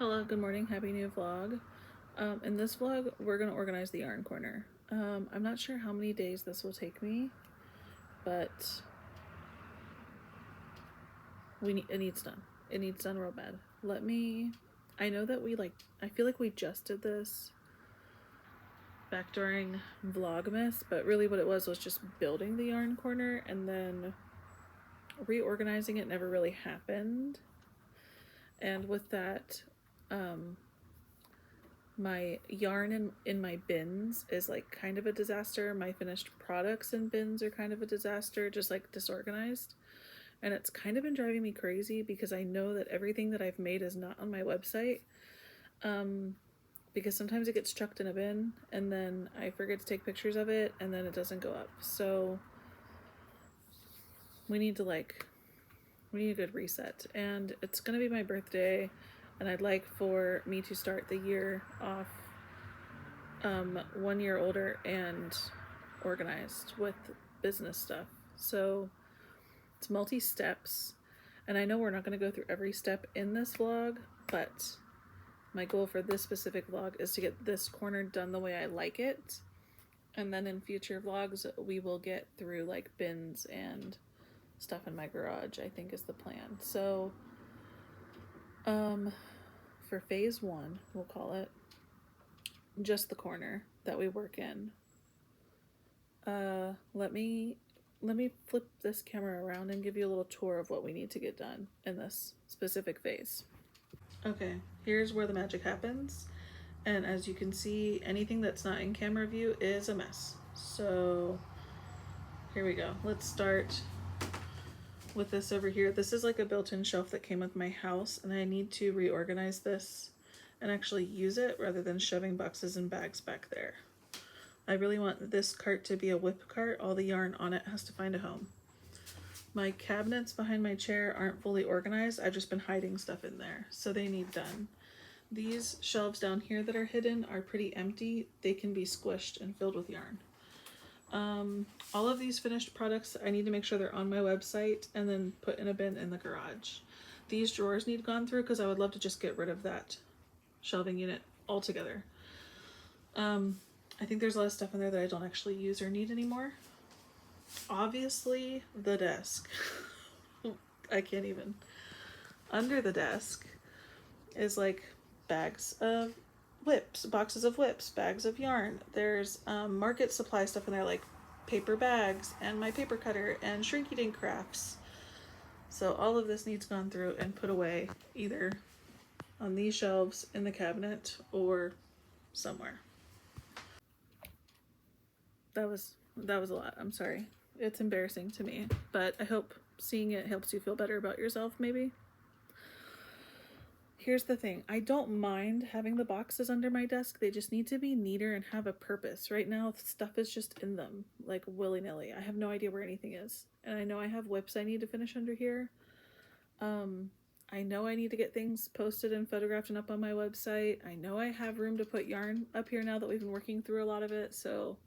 Hello, good morning, happy new vlog. In this vlog, we're going to organize the yarn corner. I'm not sure how many days this will take me, but it needs done. It needs done real bad. I know that I feel like we just did this back during Vlogmas, but really what it was just building the yarn corner, and then reorganizing it never really happened. And with that, my yarn in my bins is like kind of a disaster. My finished products in bins are kind of a disaster, just like disorganized. And it's kind of been driving me crazy because I know that everything that I've made is not on my website. Because sometimes it gets chucked in a bin and then I forget to take pictures of it and then it doesn't go up. So we need a good reset. And it's gonna be my birthday, and I'd like for me to start the year off 1 year older and organized with business stuff. So it's multi-steps, and I know we're not going to go through every step in this vlog, but my goal for this specific vlog is to get this corner done the way I like it, and then in future vlogs we will get through like bins and stuff in my garage, I think is the plan. So for phase 1, we'll call it, just the corner that we work in. Let me flip this camera around and give you a little tour of what we need to get done in this specific phase. Okay, here's where the magic happens. And as you can see, anything that's not in camera view is a mess. So here we go. Let's start with this over here. This is like a built-in shelf that came with my house, and I need to reorganize this and actually use it rather than shoving boxes and bags back there. I really want this cart to be a whip cart. All the yarn on it has to find a home. My cabinets behind my chair aren't fully organized. I've just been hiding stuff in there, so they need done. These shelves down here that are hidden are pretty empty. They can be squished and filled with yarn. All of these finished products, I need to make sure they're on my website and then put in a bin in the garage. These drawers need gone through because I would love to just get rid of that shelving unit altogether. I think there's a lot of stuff in there that I don't actually use or need anymore. Obviously, the desk. I can't even. Under the desk is like bags of whips, boxes of whips, bags of yarn. There's market supply stuff in there like paper bags and my paper cutter and Shrinky Dink crafts. So all of this needs gone through and put away either on these shelves in the cabinet or somewhere. That was a lot. I'm sorry. It's embarrassing to me, but I hope seeing it helps you feel better about yourself, maybe. Here's the thing. I don't mind having the boxes under my desk. They just need to be neater and have a purpose. Right now, stuff is just in them, like willy-nilly. I have no idea where anything is. And I know I have whips I need to finish under here. I know I need to get things posted and photographed and up on my website. I know I have room to put yarn up here now that we've been working through a lot of it, so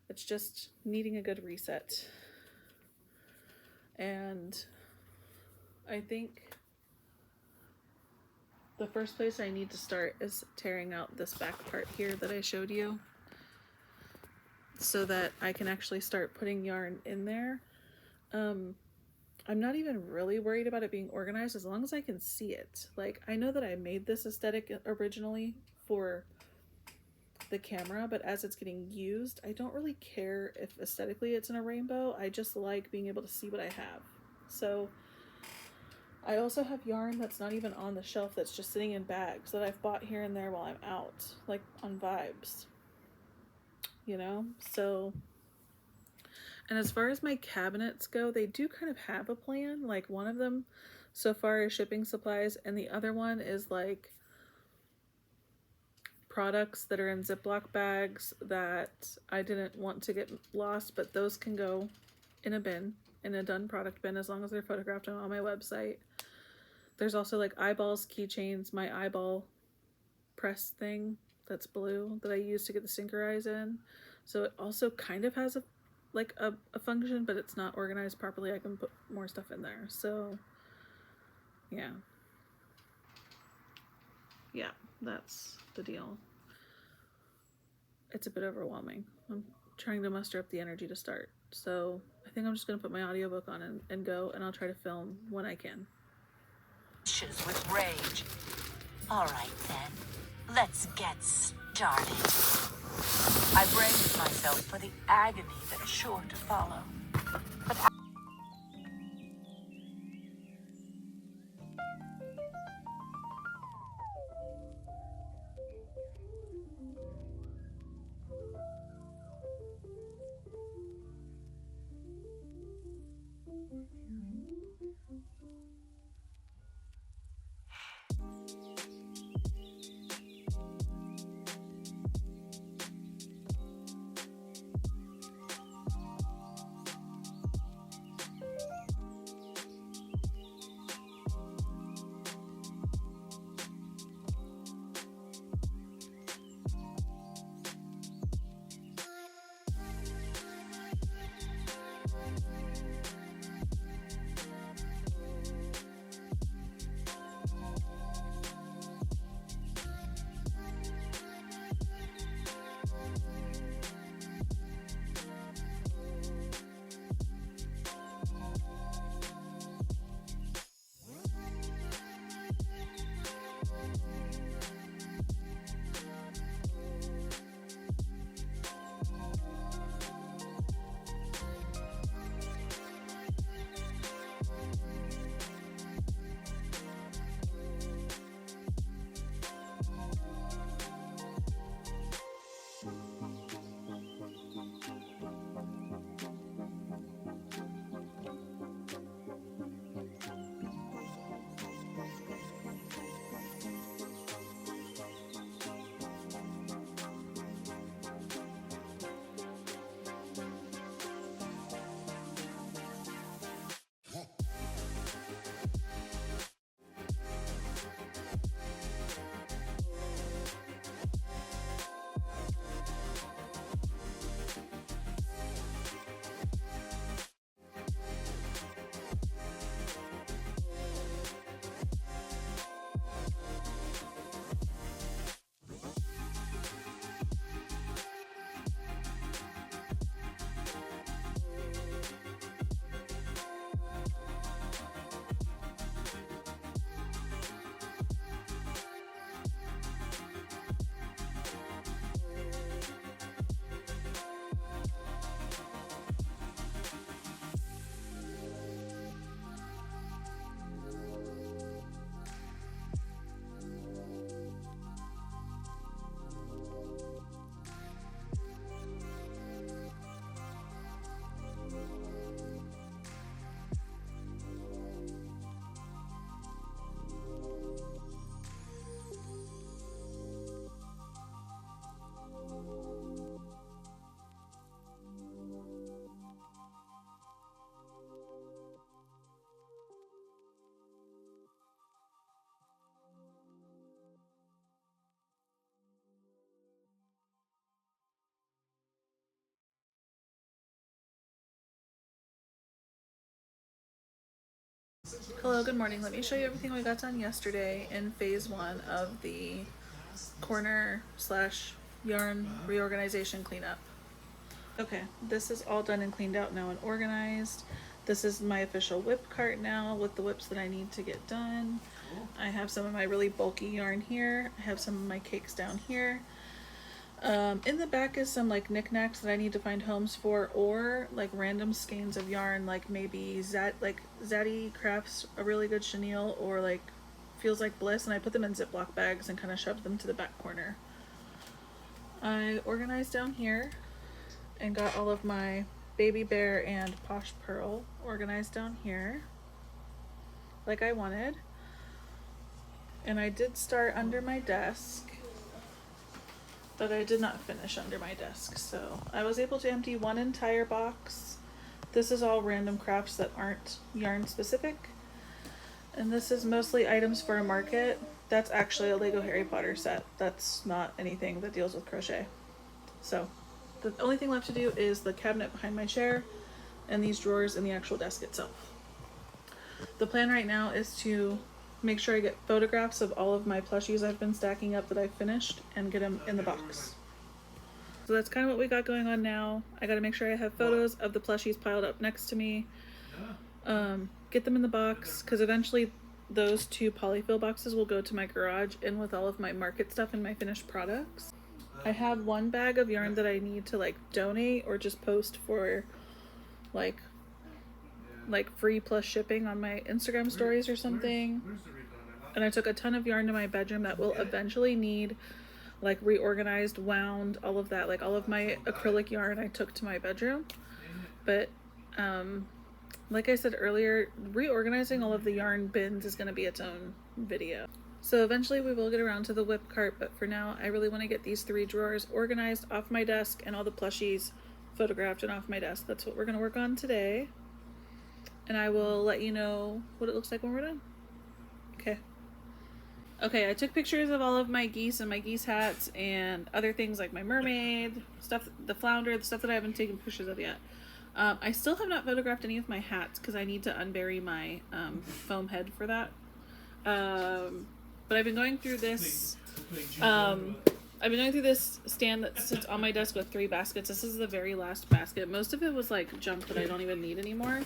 it's just needing a good reset. And I think the first place I need to start is tearing out this back part here that I showed you so that I can actually start putting yarn in there. I'm not even really worried about it being organized as long as I can see it. Like, I know that I made this aesthetic originally for the camera, but as it's getting used, I don't really care if aesthetically it's in a rainbow. I just like being able to see what I have. So I also have yarn that's not even on the shelf, that's just sitting in bags that I've bought here and there while I'm out, like on vibes, you know? So, and as far as my cabinets go, they do kind of have a plan. Like, one of them so far is shipping supplies, and the other one is like products that are in Ziploc bags that I didn't want to get lost, but those can go in a bin, in a done product bin, as long as they're photographed and on my website. There's also like eyeballs, keychains, my eyeball press thing that's blue that I use to get the sinker eyes in. So it also kind of has a function, but it's not organized properly. I can put more stuff in there. So yeah. yeah, that's the deal. It's a bit overwhelming. I'm trying to muster up the energy to start. So I think I'm just going to put my audiobook on and go, and I'll try to film when I can. With rage. All right, then. Let's get started. I braced myself for the agony that's sure to follow. But Hello, good morning. Let me show you everything we got done yesterday in phase 1 of the corner slash yarn reorganization cleanup. Okay, this is all done and cleaned out now and organized. This is my official whip cart now with the whips that I need to get done. I have some of my really bulky yarn here. I have some of my cakes down here. In the back is some like knickknacks that I need to find homes for, or like random skeins of yarn, like maybe Zaddy crafts a really good chenille, or like Feels Like Bliss, and I put them in Ziploc bags and kind of shoved them to the back corner. I organized down here and got all of my Baby Bear and Posh Pearl organized down here like I wanted. And I did start under my desk, but I did not finish under my desk. So I was able to empty one entire box. This is all random crafts that aren't yarn specific. And this is mostly items for a market. That's actually a Lego Harry Potter set. That's not anything that deals with crochet. So the only thing left to do is the cabinet behind my chair and these drawers in the actual desk itself. The plan right now is to make sure I get photographs of all of my plushies I've been stacking up that I've finished and get them in the box. So that's kind of what we got going on now. I got to make sure I have photos of the plushies piled up next to me. Get them in the box, because eventually those 2 polyfill boxes will go to my garage in with all of my market stuff and my finished products. I have 1 bag of yarn that I need to like donate or just post for like free plus shipping on my Instagram stories or something. And I took a ton of yarn to my bedroom that will eventually need like reorganized, wound, all of that. Like all of my acrylic yarn I took to my bedroom. But like I said earlier, reorganizing all of the yarn bins is going to be its own video. So eventually we will get around to the whip cart, but for now I really want to get these 3 drawers organized off my desk and all the plushies photographed and off my desk. That's what we're going to work on today. And I will let you know what it looks like when we're done. Okay, I took pictures of all of my geese and my geese hats and other things like my mermaid stuff, the flounder, the stuff that I haven't taken pictures of yet. I still have not photographed any of my hats because I need to unbury my foam head for that. But I've been going through this. I've been going through this stand that sits on my desk with 3 baskets. This is the very last basket. Most of it was like junk that I don't even need anymore.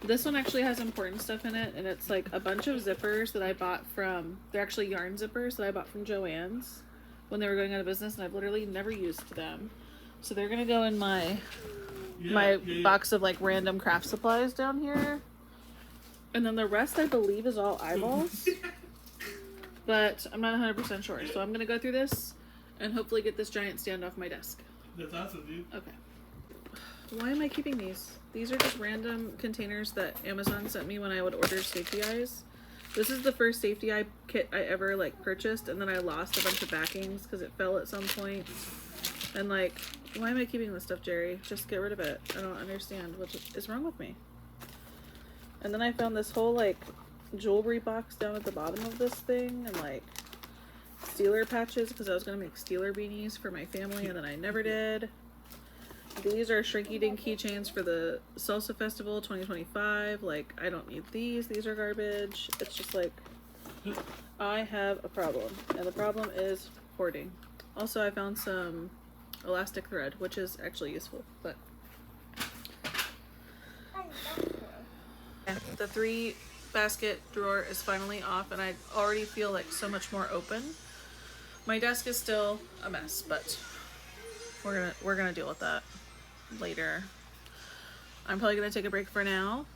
This one actually has important stuff in it, and it's like a bunch of zippers that I bought from, they're actually yarn zippers that I bought from Joann's when they were going out of business, and I've literally never used them. So they're gonna go in my box of like random craft supplies down here. And then the rest I believe is all eyeballs. But I'm not 100% sure. So I'm gonna go through this and hopefully get this giant stand off my desk. That's awesome, dude. Okay. Why am I keeping these? These are just random containers that Amazon sent me when I would order safety eyes. This is the first safety eye kit I ever like purchased, and then I lost a bunch of backings because it fell at some point. And like, why am I keeping this stuff, Jerry? Just get rid of it. I don't understand what is wrong with me. And then I found this whole like jewelry box down at the bottom of this thing, and like Steeler patches because I was gonna make Steeler beanies for my family, and then I never did. These are Shrinky Dink keychains for the Salsa Festival 2025. Like, I don't need these. These are garbage. It's just like, I have a problem. And the problem is hoarding. Also, I found some elastic thread, which is actually useful. But the 3 basket drawer is finally off, and I already feel like so much more open. My desk is still a mess, but we're gonna deal with that later. I'm probably gonna take a break for now,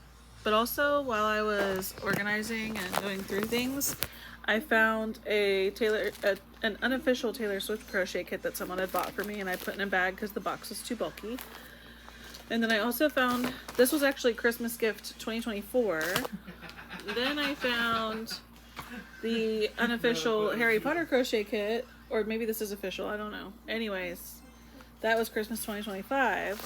but also while I was organizing and going through things, I found an unofficial Taylor Swift crochet kit that someone had bought for me, and I put in a bag because the box was too bulky. And then I also found, this was actually Christmas gift 2024. Then I found the unofficial Harry Potter crochet kit, or maybe this is official, I don't know. Anyways, that was Christmas 2025.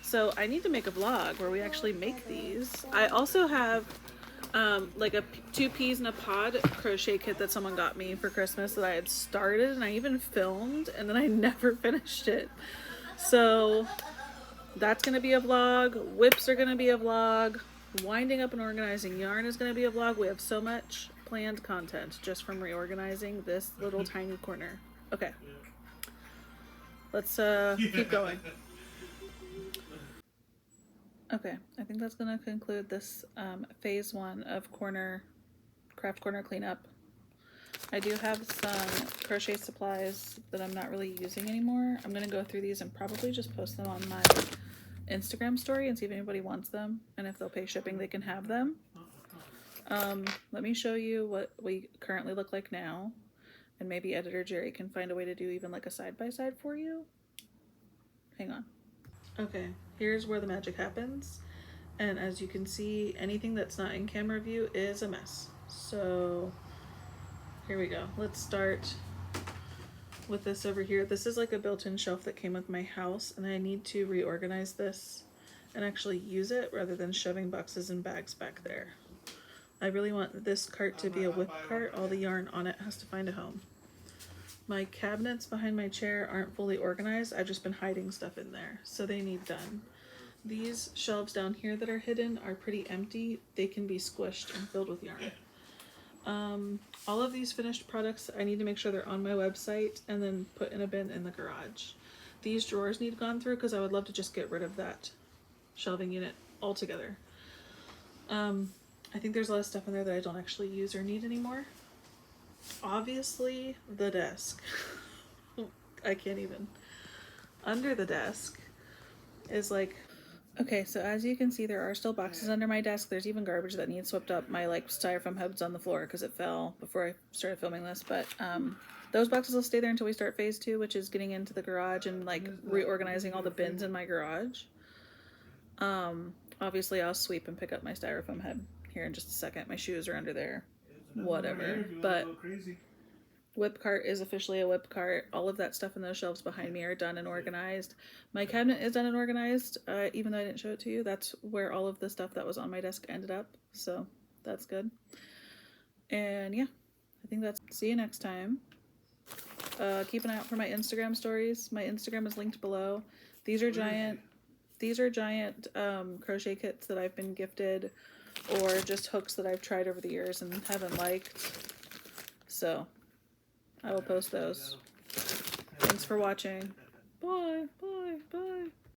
So I need to make a vlog where we actually make these. I also have like a 2 peas in a pod crochet kit that someone got me for Christmas that I had started, and I even filmed, and then I never finished it. So that's gonna be a vlog. Whips are gonna be a vlog. Winding up and organizing yarn is gonna be a vlog. We have so much planned content just from reorganizing this little tiny corner. Okay. Let's keep going. Okay, I think that's gonna conclude this phase 1 of craft corner cleanup. I do have some crochet supplies that I'm not really using anymore. I'm gonna go through these and probably just post them on my Instagram story and see if anybody wants them, and if they'll pay shipping they can have them. Let me show you what we currently look like now, and maybe editor Jerry can find a way to do even like a side-by-side for you. Hang on. Okay, here's where the magic happens, and as you can see, anything that's not in camera view is a mess. So here we go. Let's start with this over here. This is like a built-in shelf that came with my house, and I need to reorganize this and actually use it rather than shoving boxes and bags back there. I really want this cart to be a whip cart. All the yarn on it has to find a home. My cabinets behind my chair aren't fully organized. I've just been hiding stuff in there, so they need done. These shelves down here that are hidden are pretty empty. They can be squished and filled with yarn. All of these finished products, I need to make sure they're on my website and then put in a bin in the garage. These drawers need gone through because I would love to just get rid of that shelving unit altogether. I think there's a lot of stuff in there that I don't actually use or need anymore. Obviously, the desk. I can't even. Under the desk is like... Okay, so as you can see, there are still boxes under my desk. There's even garbage that needs swept up. My like styrofoam head's on the floor because it fell before I started filming this. But those boxes will stay there until we start phase 2, which is getting into the garage and like reorganizing all the bins in my garage. Obviously I'll sweep and pick up my styrofoam head here in just a second. My shoes are under there. Whatever. But whip cart is officially a whip cart. All of that stuff in those shelves behind me are done and organized. My cabinet is done and organized, even though I didn't show it to you. That's where all of the stuff that was on my desk ended up, so that's good. And yeah, I think that's... See you next time. Keep an eye out for my Instagram stories. My Instagram is linked below. These are giant crochet kits that I've been gifted, or just hooks that I've tried over the years and haven't liked. So I will post those. Thanks for watching. Bye, bye, bye.